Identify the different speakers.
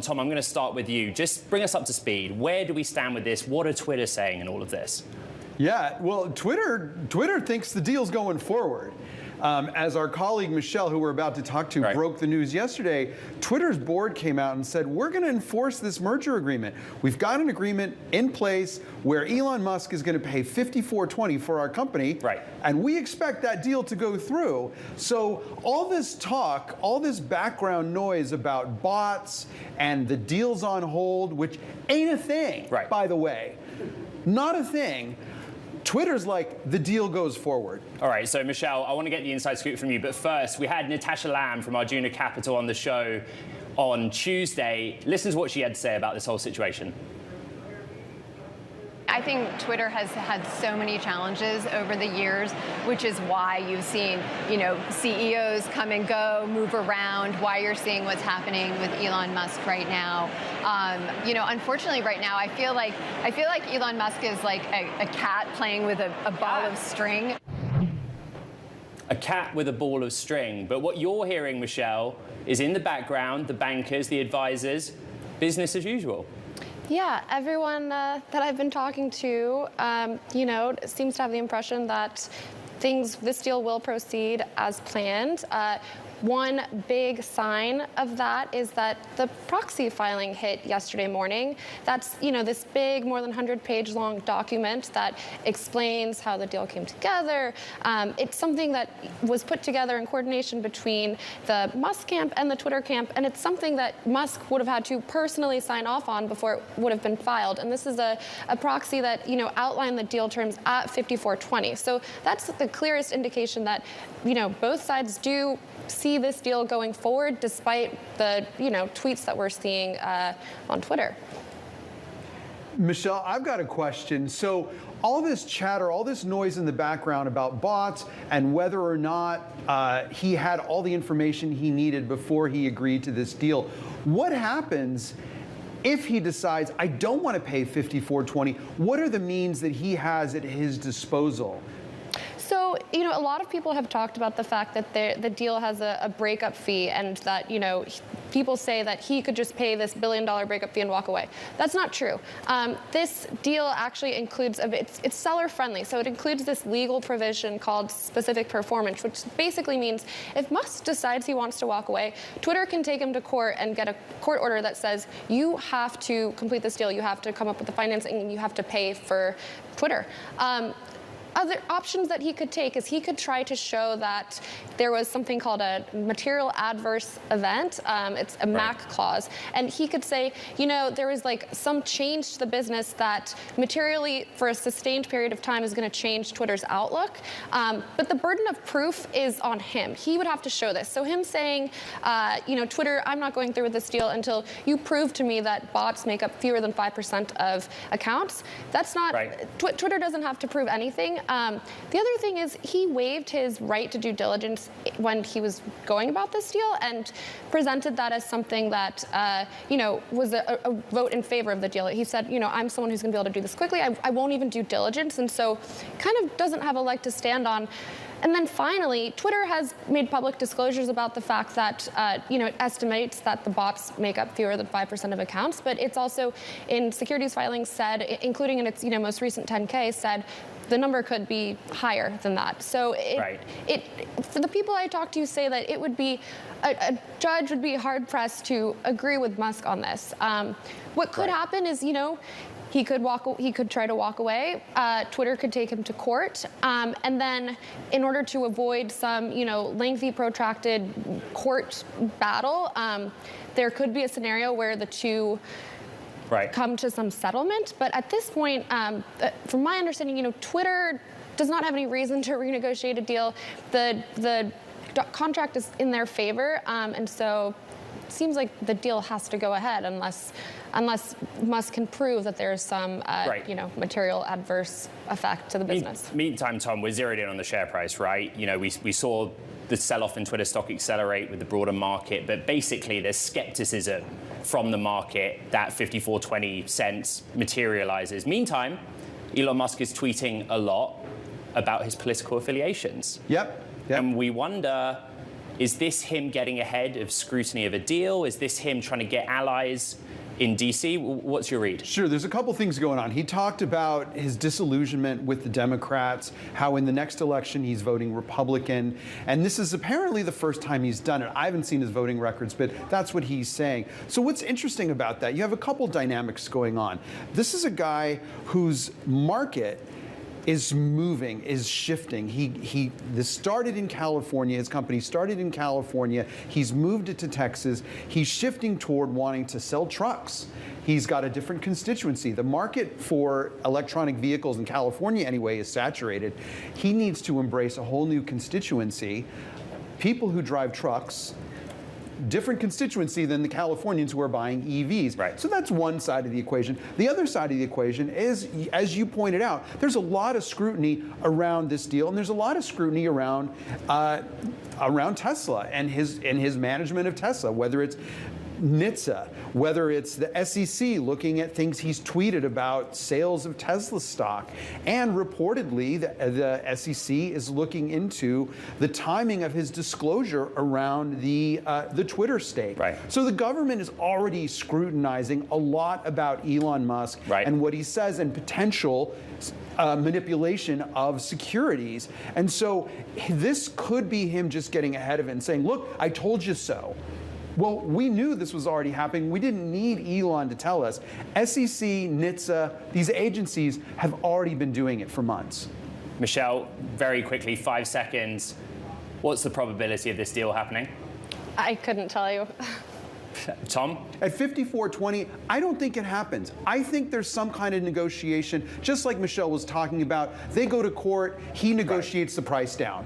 Speaker 1: Tom, I'm going to start with you. Just bring us up to speed. Where do we stand with this? What are Twitter saying in all of this?
Speaker 2: Yeah, well, Twitter thinks the deal's going forward. As our colleague Michelle, who we're about to talk to, broke the news yesterday, Twitter's board came out and said, we're going to enforce this merger agreement. We've got an agreement in place where Elon Musk is going to pay $54.20 for our company, and we expect that deal to go through. So all this talk, all this background noise about bots and the deals on hold, which ain't a thing, by the way, not a thing. Twitter's like, the deal goes forward.
Speaker 1: All right, so Michelle, I want to get the inside scoop from you, but first, we had Natasha Lamb from Arjuna Capital on the show on Tuesday. Listen to what she had to say about this whole situation.
Speaker 3: I think Twitter has had so many challenges over the years, which is why you've seen, CEOs come and go, move around, why you're seeing what's happening with Elon Musk right now. Unfortunately right now, I feel like Elon Musk is like a cat playing with a ball of string.
Speaker 1: A cat with a ball of string. But what you're hearing, Michelle, is in the background, the bankers, the advisors, business as usual.
Speaker 4: Yeah, everyone that I've been talking to, seems to have the impression that this deal will proceed as planned. One big sign of that is that the proxy filing hit yesterday morning. That's, this big, more than 100-page long document that explains how the deal came together. It's something that was put together in coordination between the Musk camp and the Twitter camp, and it's something that Musk would have had to personally sign off on before it would have been filed. And this is a proxy that, outlined the deal terms at $54.20. So that's the clearest indication that, both sides do see this deal going forward, despite the tweets that we're seeing on Twitter.
Speaker 2: Michelle, I've got a question. So all this chatter, all this noise in the background about bots and whether or not he had all the information he needed before he agreed to this deal, what happens if he decides, I don't want to pay $54.20? What are the means that he has at his disposal?
Speaker 4: So, a lot of people have talked about the fact that the deal has a breakup fee, and that, people say that he could just pay this $1 billion breakup fee and walk away. That's not true. This deal actually includes, it's seller friendly, so it includes this legal provision called specific performance, which basically means if Musk decides he wants to walk away, Twitter can take him to court and get a court order that says, you have to complete this deal, you have to come up with the financing, and you have to pay for Twitter. Other options that he could take is he could try to show that there was something called a material adverse event. It's a MAC clause. And he could say, there was like some change to the business that materially for a sustained period of time is going to change Twitter's outlook. But the burden of proof is on him. He would have to show this. So him saying, Twitter, I'm not going through with this deal until you prove to me that bots make up fewer than 5% of accounts. That's not, Twitter doesn't have to prove anything. The other thing is he waived his right to due diligence when he was going about this deal and presented that as something that, was a vote in favor of the deal. He said, I'm someone who's going to be able to do this quickly. I won't even do diligence. And so kind of doesn't have a leg to stand on. And then finally, Twitter has made public disclosures about the fact that, it estimates that the bots make up fewer than 5% of accounts, but it's also in securities filings said, including in its, most recent 10K, said the number could be higher than that. So for the people I talked to say that it would be, a judge would be hard pressed to agree with Musk on this. What could happen is, he could try to walk away. Twitter could take him to court, and then, in order to avoid some, lengthy, protracted court battle, there could be a scenario where the two come to some settlement. But at this point, from my understanding, Twitter does not have any reason to renegotiate a deal. The contract is in their favor, and so it seems like the deal has to go ahead unless Musk can prove that there's some, material adverse effect to the business.
Speaker 1: Meantime, Tom, we're zeroed in on the share price, right? We saw the sell-off in Twitter stock accelerate with the broader market, but basically there's skepticism from the market that $54.20 materializes. Meantime, Elon Musk is tweeting a lot about his political affiliations.
Speaker 2: Yep.
Speaker 1: And we wonder, Is this him getting ahead of scrutiny of a deal? Is this him trying to get allies in DC? What's your read?
Speaker 2: Sure, there's a couple things going on. He talked about his disillusionment with the Democrats, how in the next election he's voting Republican, and this is apparently the first time he's done it. I haven't seen his voting records, but that's what he's saying. So what's interesting about that, you have a couple dynamics going on. This is a guy whose market is moving, is shifting. This started in California. His company started in California. He's moved it to Texas. He's shifting toward wanting to sell trucks. He's got a different constituency. The market for electronic vehicles in California, anyway, is saturated. He needs to embrace a whole new constituency, people who drive trucks, different constituency than the Californians who are buying EVs.
Speaker 1: Right.
Speaker 2: So that's one side of the equation. The other side of the equation is, as you pointed out, there's a lot of scrutiny around this deal, and there's a lot of scrutiny around Tesla and his management of Tesla, whether it's NHTSA, whether it's the SEC looking at things he's tweeted about sales of Tesla stock. And reportedly, the SEC is looking into the timing of his disclosure around the Twitter stake.
Speaker 1: Right.
Speaker 2: So the government is already scrutinizing a lot about Elon Musk and what he says and potential manipulation of securities. And so this could be him just getting ahead of it and saying, look, I told you so. Well, we knew this was already happening. We didn't need Elon to tell us. SEC, NHTSA, these agencies have already been doing it for months.
Speaker 1: Michelle, very quickly, 5 seconds. What's the probability of this deal happening?
Speaker 4: I couldn't tell you.
Speaker 1: Tom?
Speaker 2: At 54.20, I don't think it happens. I think there's some kind of negotiation, just like Michelle was talking about. They go to court, he negotiates the price down.